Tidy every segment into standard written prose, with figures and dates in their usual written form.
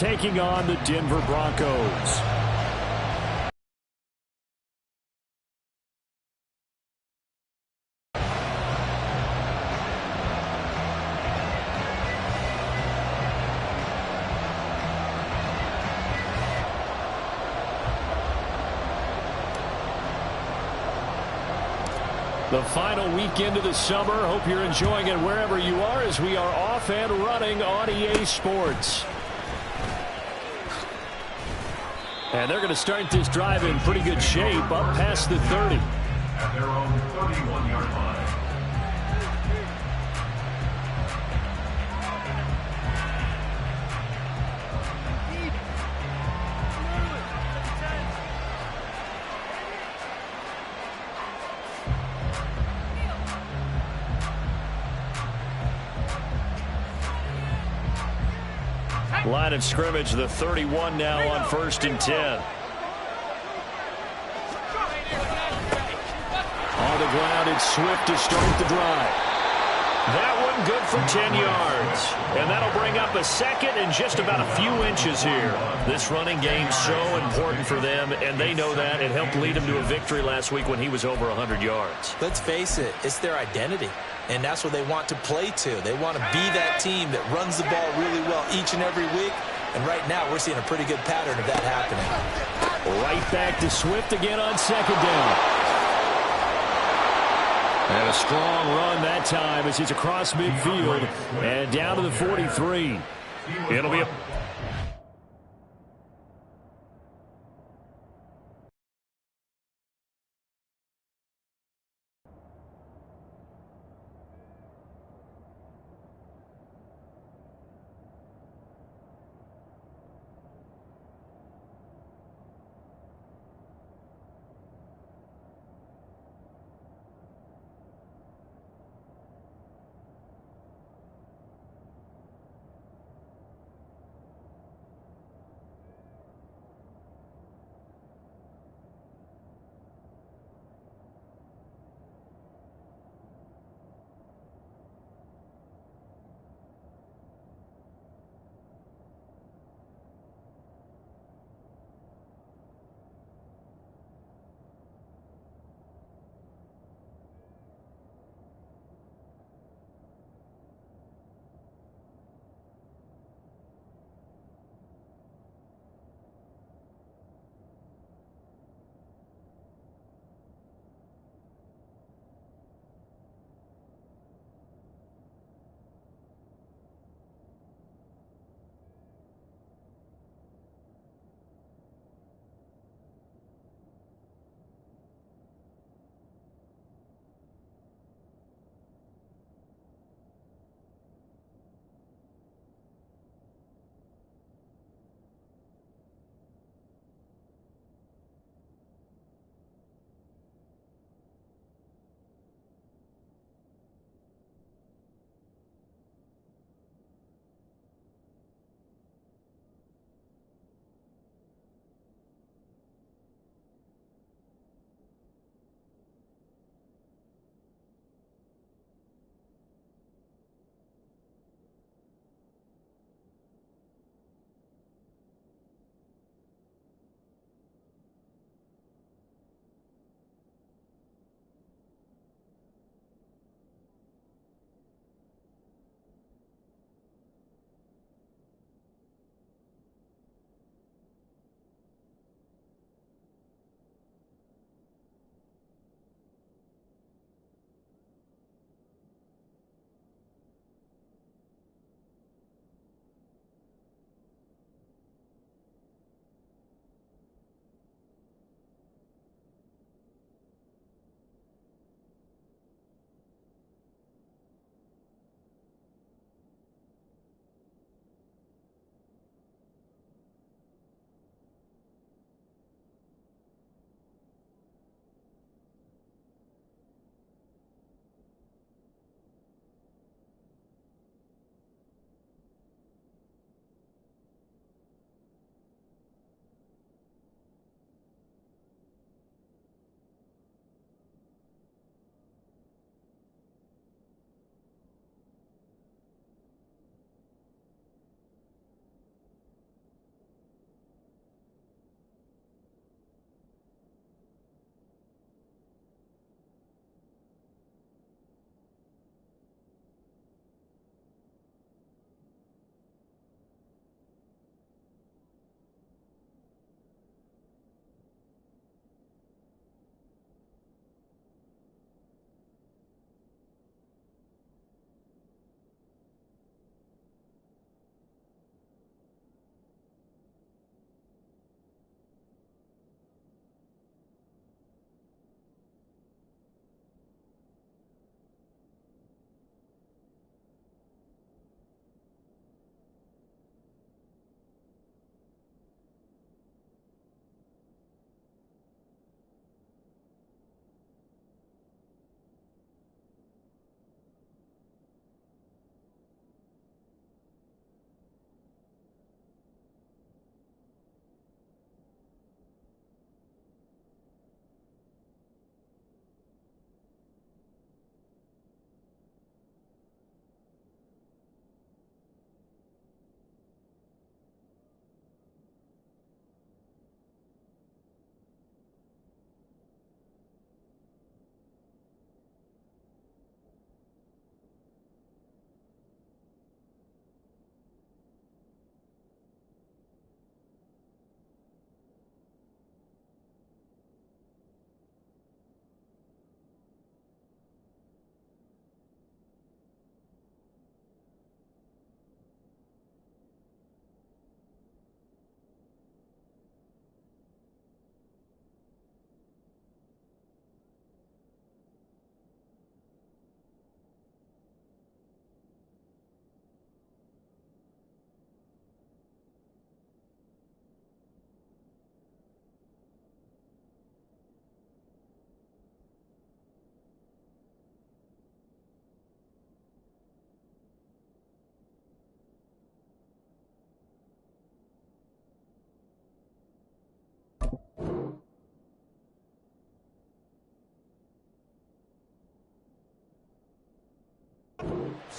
taking on the Denver Broncos. The final weekend of the summer. Hope you're enjoying it wherever you are as we are off and running on EA Sports. And they're going to start this drive in pretty good shape up past the 30. At their own 31-yard line. Line of scrimmage, the 31 now on 1st and 10. On the ground, it's Swift to start the drive. That one good for 10 yards. And that'll bring up a second and just about a few inches here. This running game's so important for them, and they know that. It helped lead them to a victory last week when he was over 100 yards. Let's face it, it's their identity. And that's what they want to play to. They want to be that team that runs the ball really well each and every week. And right now, we're seeing a pretty good pattern of that happening. Right back to Swift again on 2nd down. And a strong run that time as he's across midfield and down to the 43. It'll be a...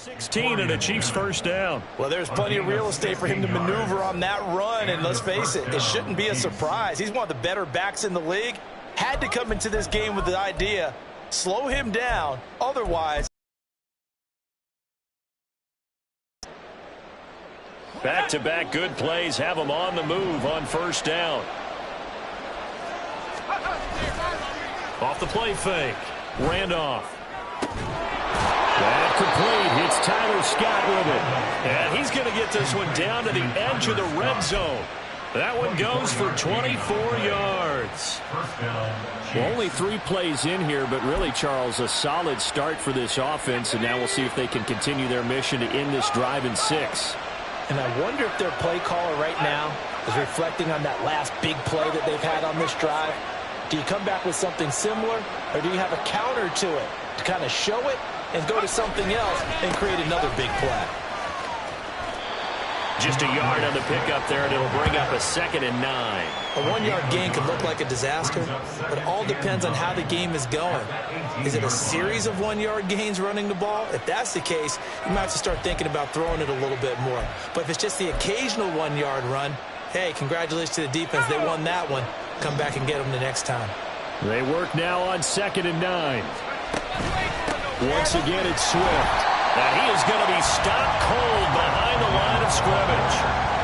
16 and a Chiefs first down. Well, there's plenty of real estate for him to maneuver on that run, and let's face it, it shouldn't be a surprise. He's one of the better backs in the league. Had to come into this game with the idea, slow him down, otherwise. Back-to-back good plays have him on the move on first down. Off the play fake. Randolph. That complete. Hits Tyler Scott with it. And he's going to get this one down to the edge of the red zone. That one goes for 24 yards. Well, only 3 plays in here, but really, Charles, a solid start for this offense. And now we'll see if they can continue their mission to end this drive in 6. And I wonder if their play caller right now is reflecting on that last big play that they've had on this drive. Do you come back with something similar, or do you have a counter to it to kind of show it and go to something else and create another big play? Just a yard on the pickup there, and it'll bring up a 2nd and 9. A 1-yard gain could look like a disaster, but it all depends on how the game is going. Is it a series of 1-yard gains running the ball? If that's the case, you might have to start thinking about throwing it a little bit more. But if it's just the occasional 1-yard run, hey, congratulations to the defense. They won that one. Come back and get them the next time. They work now on 2nd and 9. Once again, it's Swift. And he is going to be stopped cold behind the line of scrimmage.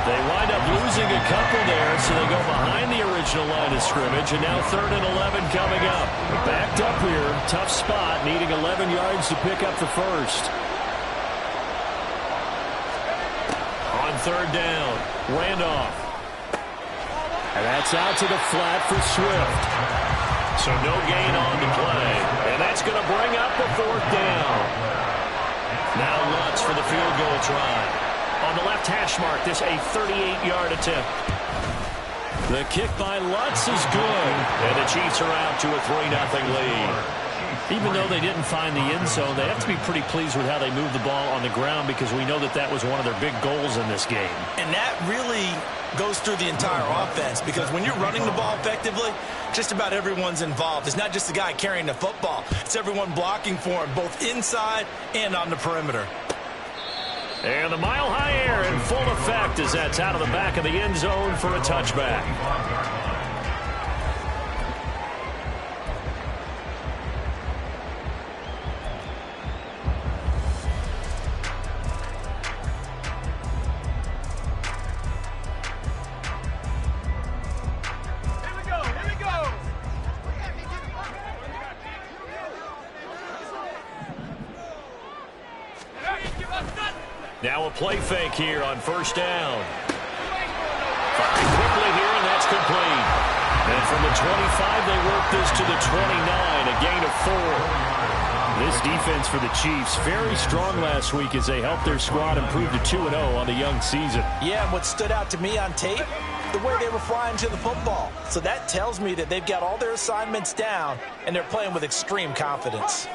They wind up losing a couple there, so they go behind the original line of scrimmage, and now 3rd and 11 coming up. Backed up here, tough spot, needing 11 yards to pick up the first. On 3rd down, Randolph. And that's out to the flat for Swift. So no gain on the play, and that's going to bring up the 4th down. Now Lutz for the field goal try. On the left hash mark, this a 38-yard attempt. The kick by Lutz is good. And the Chiefs are out to a 3-0 lead. Even though they didn't find the end zone, they have to be pretty pleased with how they moved the ball on the ground, because we know that that was one of their big goals in this game. And that really goes through the entire offense, because when you're running the ball effectively, just about everyone's involved. It's not just the guy carrying the football. It's everyone blocking for him, both inside and on the perimeter. And the mile-high air in full effect as that's out of the back of the end zone for a touchback. Now a play fake here on first down. Firing quickly here, and that's complete. And from the 25, they work this to the 29, a gain of 4. This defense for the Chiefs, very strong last week as they helped their squad improve to 2-0 on the young season. Yeah, and what stood out to me on tape, the way they were flying to the football. So that tells me that they've got all their assignments down, and they're playing with extreme confidence.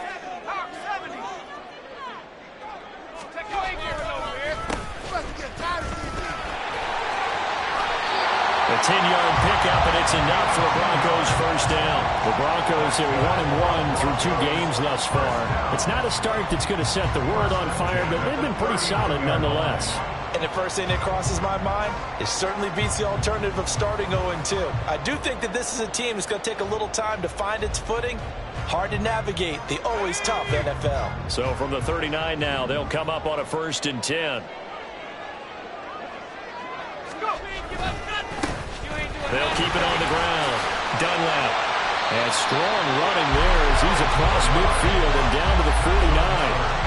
A 10-yard pickup, and it's enough for a Broncos first down. The Broncos are 1-1 through 2 games thus far. It's not a start that's going to set the world on fire, but they've been pretty solid nonetheless. And the first thing that crosses my mind, it certainly beats the alternative of starting 0-2. I do think that this is a team that's going to take a little time to find its footing. Hard to navigate the always tough NFL. So from the 39 now, they'll come up on a 1st and 10. They'll keep it on the ground. Dunlap. And strong running there as he's across midfield and down to the 49.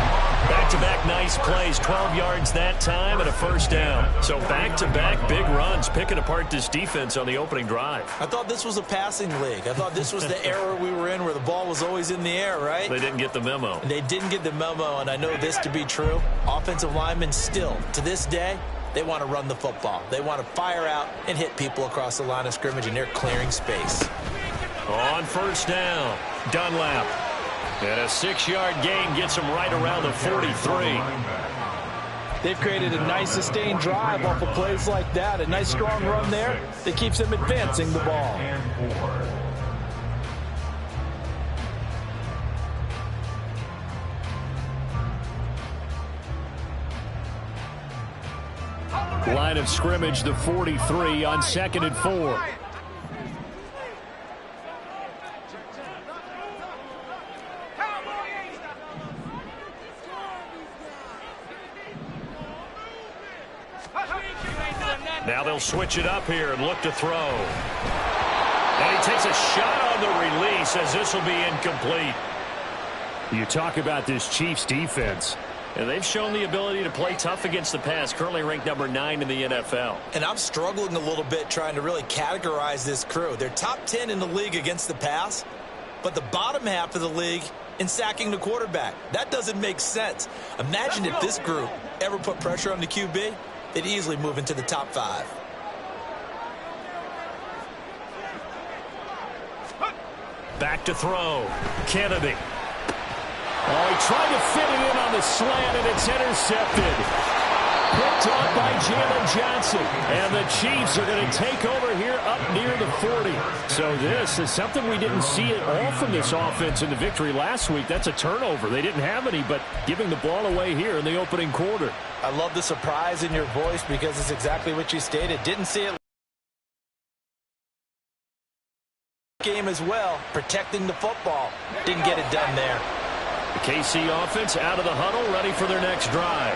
Back-to-back nice plays, 12 yards that time and a first down. So back-to-back big runs, picking apart this defense on the opening drive. I thought this was a passing league. I thought this was the era we were in where the ball was always in the air, right? They didn't get the memo. They didn't get the memo, and I know this to be true. Offensive linemen still, to this day, they want to run the football. They want to fire out and hit people across the line of scrimmage, and they're clearing space. On first down, Dunlap. And a 6-yard gain gets him right around the 43. They've created a nice sustained drive off of plays like that. A nice strong run there that keeps them advancing the ball. Line of scrimmage, the 43 on 2nd and 4. Now they'll switch it up here and look to throw. And he takes a shot on the release as this will be incomplete. You talk about this Chiefs defense. And they've shown the ability to play tough against the pass, currently ranked number 9 in the NFL. And I'm struggling a little bit trying to really categorize this crew. They're top 10 in the league against the pass, but the bottom half of the league in sacking the quarterback. That doesn't make sense. Imagine if this group ever put pressure on the QB, they'd easily move into the top 5. Back to throw. Kennedy. Oh, he tried to fit it in on the slant, and it's intercepted. Picked off by Jalen Johnson. And the Chiefs are going to take over here up near the 40. So this is something we didn't see at all from this offense in the victory last week. That's a turnover. They didn't have any, but giving the ball away here in the opening quarter. I love the surprise in your voice because it's exactly what you stated. Didn't see it game as well, protecting the football. Didn't get it done there. The KC offense out of the huddle, ready for their next drive.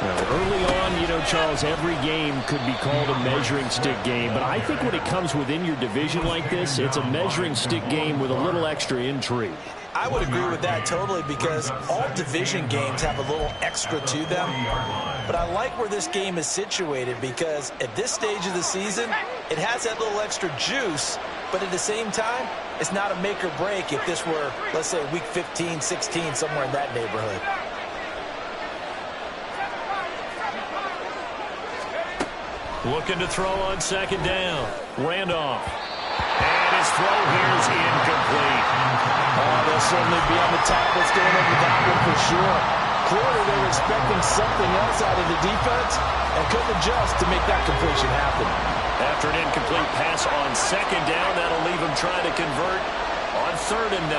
Well, early on, you know, Charles, every game could be called a measuring stick game, but I think when it comes within your division like this, it's a measuring stick game with a little extra intrigue. I would agree with that totally because all division games have a little extra to them. But I like where this game is situated because at this stage of the season, it has that little extra juice, but at the same time, it's not a make or break if this were, let's say, week 15, 16, somewhere in that neighborhood. Looking to throw on 2nd down. Randolph. And his throw here is incomplete. Oh, they'll certainly be on the top list going over that one for sure. Clearly, they were expecting something else out of the defense and couldn't adjust to make that completion happen. After an incomplete pass on 2nd down, that'll leave him trying to convert on 3rd and 9.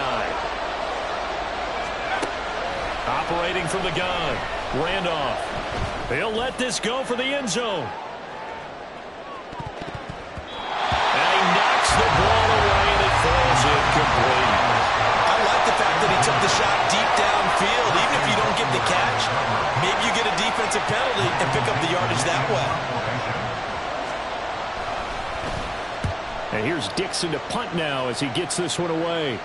Operating from the gun. Randolph. He'll let this go for the end zone. And he knocks the ball away, and it falls incomplete. I like the fact that he took the shot deep downfield. Even if you don't get the catch, maybe you get a defensive penalty and pick up the yardage that way. And here's Dixon to punt now as he gets this one away.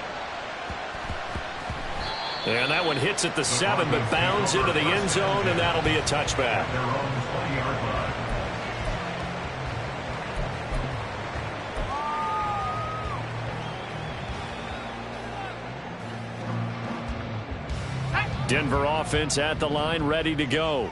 And that one hits at the 7, but bounds into the end zone, and that'll be a touchback. Denver offense at the line, ready to go.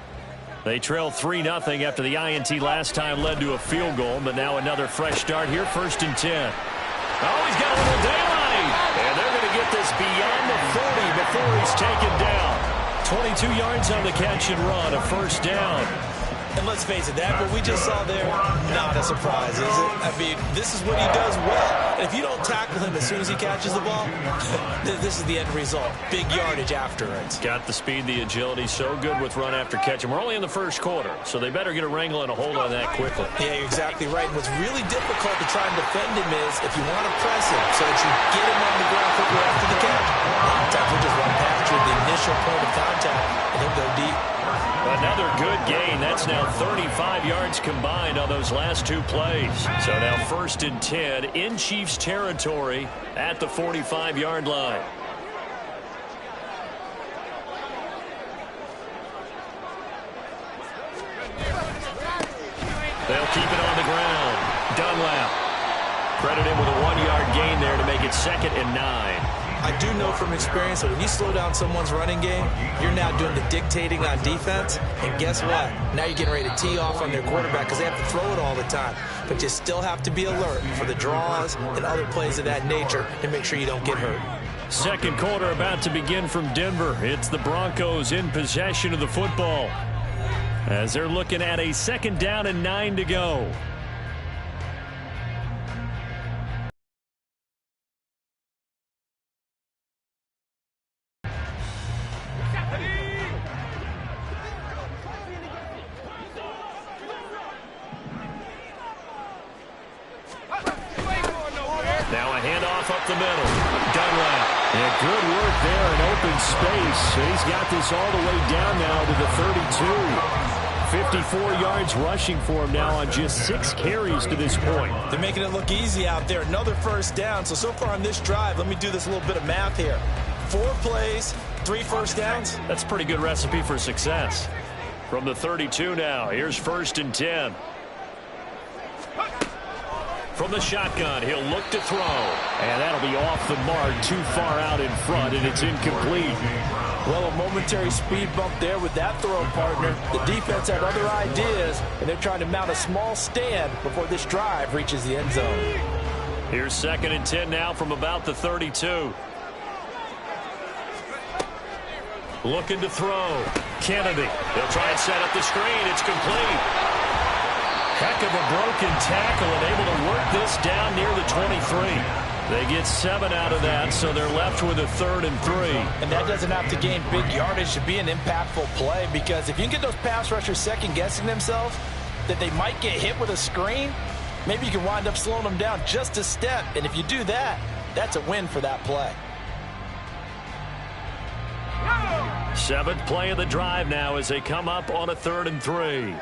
They trail 3-0 after the INT last time led to a field goal, but now another fresh start here, 1st and 10. Oh, he's got a little daylight, and they're going to get this beyond the 40 before he's taken down. 22 yards on the catch and run, a 1st down. And let's face it, that what we just saw there, not a surprise, is it? I mean, this is what he does well. And if you don't tackle him as soon as he catches the ball, this is the end result. Big yardage after it. Got the speed, the agility, so good with run after catch. And we're only in the 1st quarter, so they better get a wrangle and a hold on that quickly. Yeah, you're exactly right. And what's really difficult to try and defend him is if you want to press him so that you get him on the ground quickly after the catch. A lot of times we just run past you at the initial point of contact and he'll go deep. Another good gain. That's now 35 yards combined on those last 2 plays. So now 1st and 10 in Chiefs territory at the 45-yard line. They'll keep it on the ground. Dunlap. Credit him with a 1-yard gain there to make it 2nd and 9. I do know from experience that when you slow down someone's running game, you're now doing the dictating on defense. And guess what? Now you're getting ready to tee off on their quarterback because they have to throw it all the time. But you still have to be alert for the draws and other plays of that nature and make sure you don't get hurt. 2nd quarter about to begin from Denver. It's the Broncos in possession of the football as they're looking at a 2nd down and 9 to go. handoff up the middle. Dunlap. Yeah, good work there in open space. And he's got this all the way down now to the 32. 54 yards rushing for him now on just 6 carries to this point. They're making it look easy out there. Another first down. So far on this drive, let me do this little bit of math here. 4 plays, 3 first downs. That's a pretty good recipe for success. From the 32 now, here's 1st and 10. From the shotgun, he'll look to throw. And that'll be off the mark, too far out in front, and it's incomplete. Well, a momentary speed bump there with that throw, partner. The defense had other ideas, and they're trying to mount a small stand before this drive reaches the end zone. Here's 2nd and 10 now from about the 32. Looking to throw. Kennedy. He'll try and set up the screen. It's complete. Heck of a broken tackle and able to work this down near the 23. They get 7 out of that, so they're left with a 3rd and 3. And that doesn't have to gain big yardage to be an impactful play, because if you can get those pass rushers second-guessing themselves that they might get hit with a screen, maybe you can wind up slowing them down just a step. And if you do that, that's a win for that play. 7th play of the drive now as they come up on a 3rd and 3.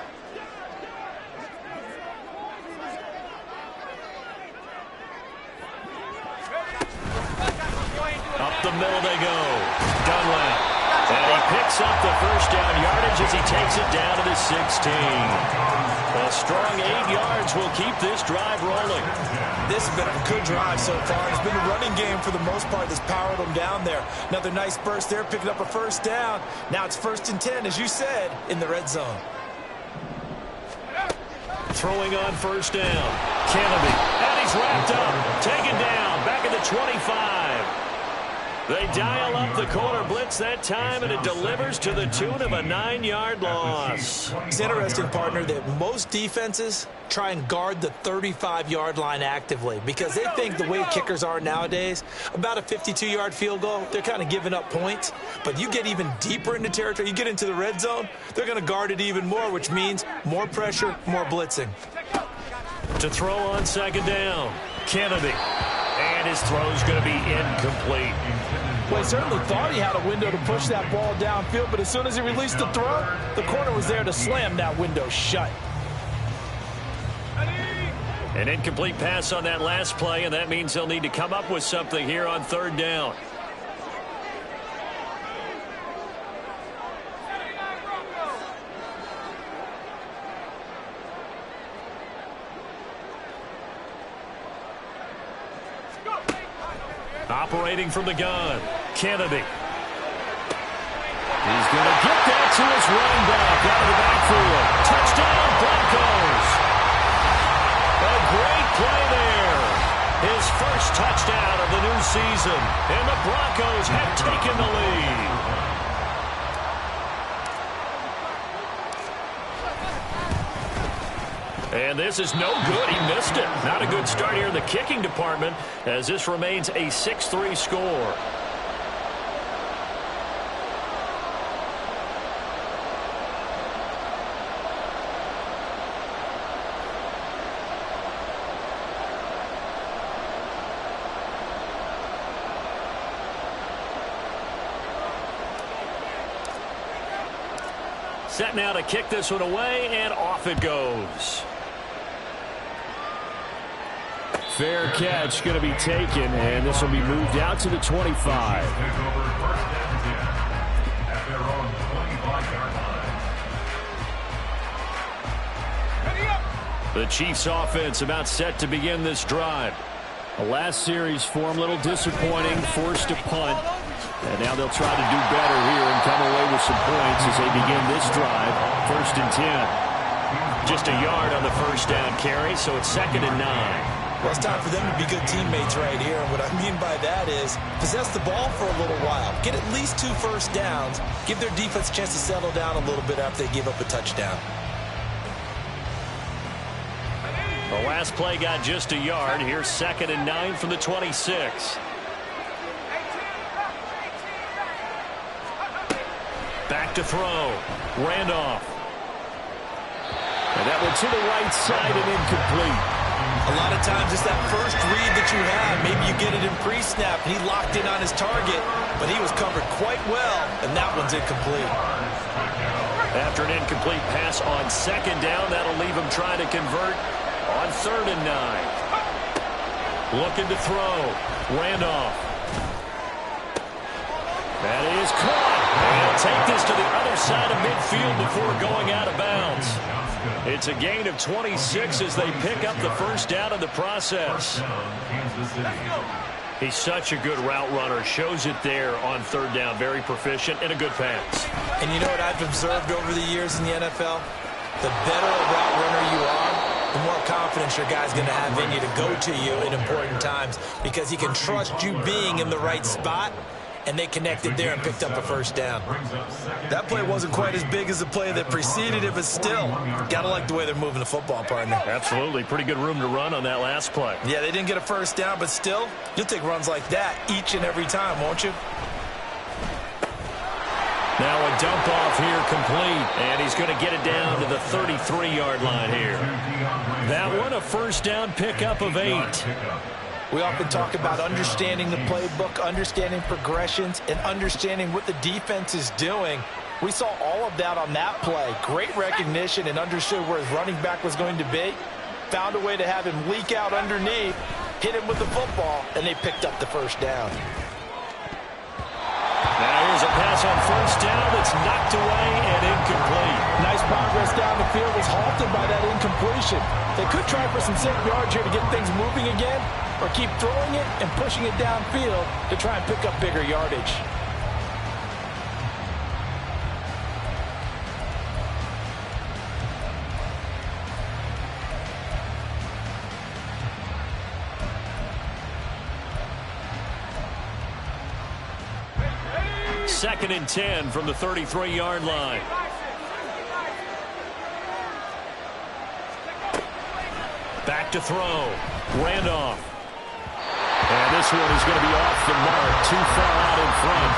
Up the middle they go. Dunlap. And he picks up the first down yardage as he takes it down to the 16. A strong 8 yards will keep this drive rolling. This has been a good drive so far. It's been a running game for the most part that's powered them down there. Another nice burst there, picking up a first down. Now it's 1st and 10, as you said, in the red zone. Throwing on 1st down. Kennedy. And he's wrapped up. Taken down. Back at the 25. They dial up the corner blitz that time, and it delivers to the tune of a 9-yard loss. It's interesting, partner, that most defenses try and guard the 35-yard line actively because they think the way kickers are nowadays, about a 52-yard field goal, they're kind of giving up points. But you get even deeper into territory, you get into the red zone, they're going to guard it even more, which means more pressure, more blitzing. To throw on 2nd down, Kennedy. And his throw's going to be incomplete. Well, he certainly thought he had a window to push that ball downfield, but as soon as he released the throw, the corner was there to slam that window shut. An incomplete pass on that last play, and that means they'll need to come up with something here on 3rd down. Operating from the gun, Kennedy. He's going to get that to his running back out of the backfield. Touchdown, Broncos. A great play there. His first touchdown of the new season, and the Broncos have taken the lead. And this is no good. He missed it. Not a good start here in the kicking department as this remains a 6-3 score. Set now to kick this one away, and off it goes. Fair catch going to be taken, and this will be moved out to the 25. The Chiefs offense about set to begin this drive. The last series for him, a little disappointing, forced to punt. And now they'll try to do better here and come away with some points as they begin this drive. 1st and 10. Just a yard on the first down carry, so it's 2nd and 9. Well, it's time for them to be good teammates right here. And what I mean by that is possess the ball for a little while. Get at least 2 first downs. Give their defense a chance to settle down a little bit after they give up a touchdown. The last play got just a yard. Here's 2nd and 9 from the 26. Back to throw. Randolph. And that one to the right side and incomplete. A lot of times it's that first read that you have. Maybe you get it in pre-snap, and he locked in on his target, but he was covered quite well, and that one's incomplete. After an incomplete pass on second down, that'll leave him trying to convert on 3rd and 9. Looking to throw. Randolph. That is caught. And he'll take this to the other side of midfield before going out of bounds. It's a gain of 26 as they pick up the first down in the process. He's such a good route runner. Shows it there on 3rd down. Very proficient and a good pass. And you know what I've observed over the years in the NFL? The better a route runner you are, the more confidence your guy's going to have in you to go to you in important times because he can trust you being in the right spot. And they connected there and picked up a first down. That play wasn't quite as big as the play that preceded it, but still, gotta like the way they're moving the football, partner. Absolutely. Pretty good room to run on that last play. Yeah, they didn't get a first down, but still, you'll take runs like that each and every time, won't you? Now a dump off here complete, and he's going to get it down to the 33-yard line here. That one, a first down pickup of 8. We often talk about understanding the playbook, understanding progressions, and understanding what the defense is doing. We saw all of that on that play. Great recognition and understood where his running back was going to be. Found a way to have him leak out underneath, hit him with the football, and they picked up the first down. Now here's a pass on first down that's knocked away and incomplete. Nice progress down the field was halted by that incompletion. They could try for some safe yards here to get things moving again, or keep throwing it and pushing it downfield to try and pick up bigger yardage. Second and 10 from the 33-yard line. Back to throw. Randolph. And this one is going to be off the mark, too far out in front.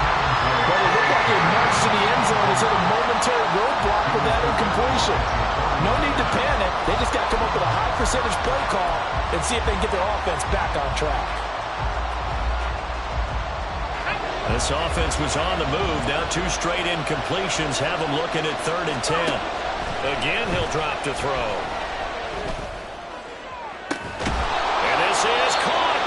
Well, it looked like it marched to the end zone as hit a momentary roadblock with that incompletion. No need to panic. They just got to come up with a high percentage play call and see if they can get their offense back on track. This offense was on the move. Now 2 straight incompletions have them looking at 3rd and 10. Again, he'll drop to throw. And this is caught.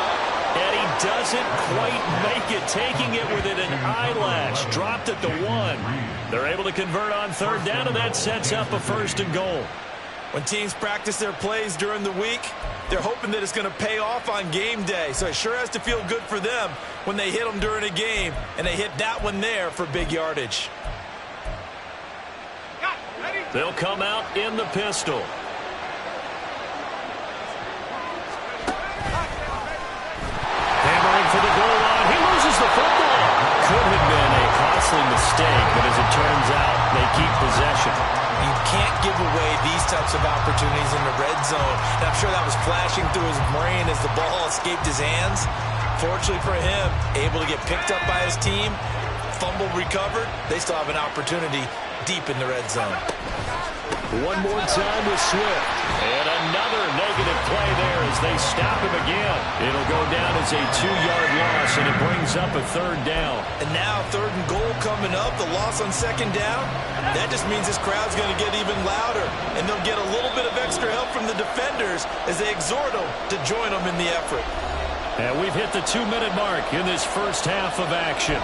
And he doesn't quite make it, taking it within an eyelash. Dropped at the 1. They're able to convert on 3rd down, and that sets up a 1st and goal. When teams practice their plays during the week, they're hoping that it's going to pay off on game day. So it sure has to feel good for them when they hit them during a game, and they hit that one there for big yardage. They'll come out in the pistol. Hammering for the goal line. He loses the football. Could have been a costly mistake, but as it turns out, they keep possession. You can't give away these types of opportunities in the red zone. And I'm sure that was flashing through his brain as the ball escaped his hands. Fortunately for him, able to get picked up by his team, fumble recovered. They still have an opportunity deep in the red zone. One more time with Swift. And another negative play there as they stop him again. It'll go down as a 2-yard loss, and it brings up a 3rd down. And now 3rd and goal coming up, the loss on 2nd down. That just means this crowd's going to get even louder, and they'll get a little bit of extra help from the defenders as they exhort them to join them in the effort. And we've hit the 2-minute mark in this first half of action.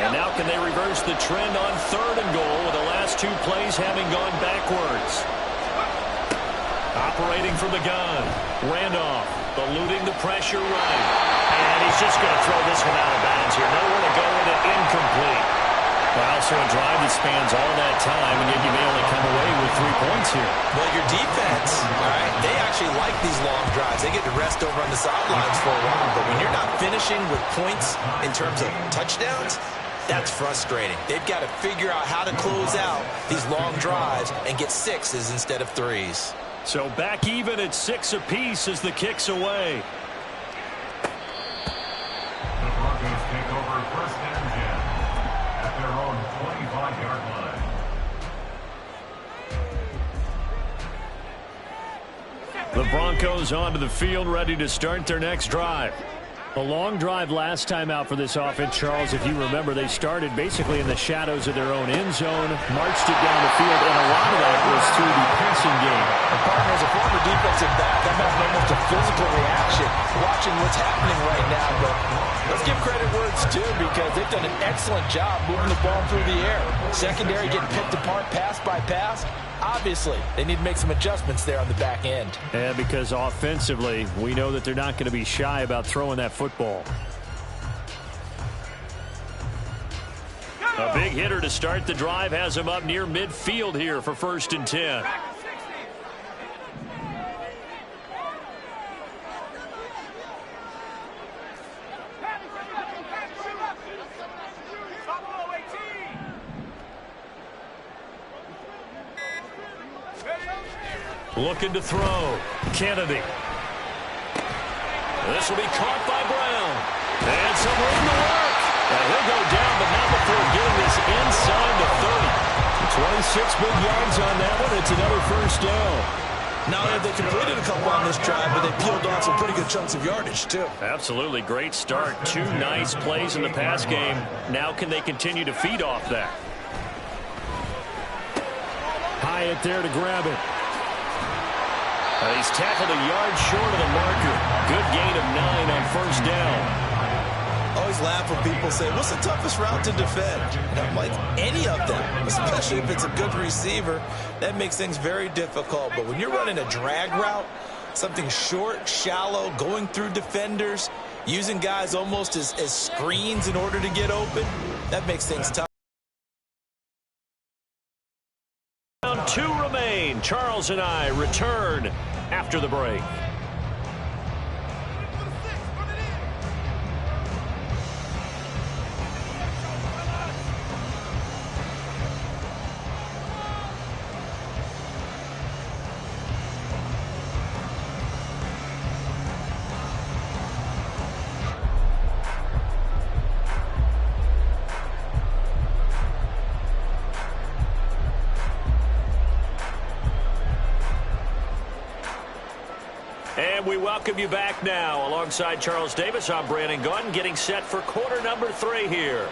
And now can they reverse the trend on 3rd and goal with the last 2 plays having gone backwards? Operating from the gun. Randolph eluding the pressure right. And he's just going to throw this one out of bounds here. Nowhere to go with it. Incomplete. Well, so a drive that spans all that time, and yet you may only come away with 3 points here. Well, your defense, all right, they actually like these long drives. They get to rest over on the sidelines for a while. But when you're not finishing with points in terms of touchdowns, that's frustrating. They've got to figure out how to close out these long drives and get 6s instead of 3s. So back even at 6 apiece as the kick's away. The Broncos take over 1st and 10 at their own 25-yard line. The Broncos onto the field, ready to start their next drive. A long drive last time out for this offense, Charles. If you remember, they started basically in the shadows of their own end zone, marched it down the field, and a lot of that was through the passing game. And partner, as a former defensive back, I'm having almost a physical reaction watching what's happening right now. But let's give credit where it's due, because they've done an excellent job moving the ball through the air. Secondary getting picked apart pass by pass. Obviously, they need to make some adjustments there on the back end. Yeah, because offensively, we know that they're not going to be shy about throwing that football. A big hitter to start the drive has him up near midfield here for 1st and 10. Looking to throw. Kennedy. This will be caught by Brown. And some room to work. And he'll go down, but not before getting this inside the 30. 26 big yards on that one. It's another 1st down. Not only have they completed a couple on this drive, but they peeled off some pretty good chunks of yardage, too. Absolutely. Great start. 2 nice plays in the pass game. Now can they continue to feed off that? Hyatt there to grab it. He's tackled a yard short of the marker. Good gain of 9 on 1st down. Always laugh when people say, what's the toughest route to defend? And I'm like, any of them, especially if it's a good receiver. That makes things very difficult. But when you're running a drag route, something short, shallow, going through defenders, using guys almost as screens in order to get open, that makes things tough. 2 remain. Charles and I return after the break. And we welcome you back now. Alongside Charles Davis, I'm Brandon Gunn, getting set for quarter number 3 here.